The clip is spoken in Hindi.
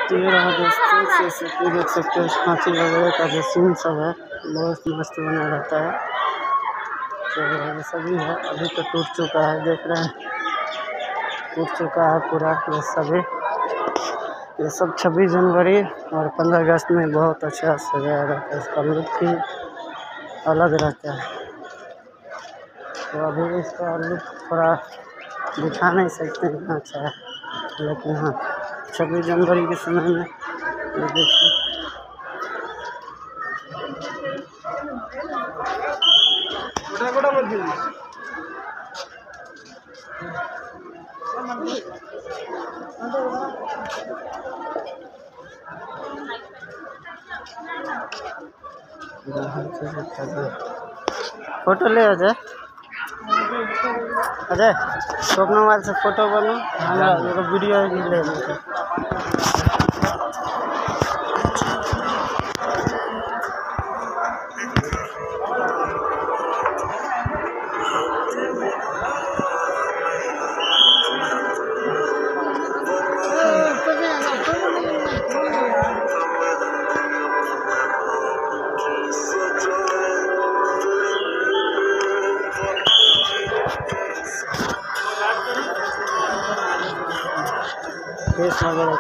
तो ये रहा दोस्तों, जैसे कि देख सकते हो हाथी वगैरह का जो सीन सब है बहुत मस्त बना रहता है। तो ये सभी है, अभी तो टूट चुका है, देख रहे हैं टूट चुका है पूरा। ये सभी ये सब 26 जनवरी और 15 अगस्त में बहुत अच्छा सजाया रहता है, इसका लुक ही अलग रहता है। तो अभी इसका लुक थोड़ा दिखा नहीं सकते इतना अच्छा है, लेकिन हाँ 26 जनवरी के समय में ये देखिए फोटो ले अजय अजय स्वप्न मोबाइल से फोटो बनो, हमारा एगो वीडियो ले लेते। फेस वगैरह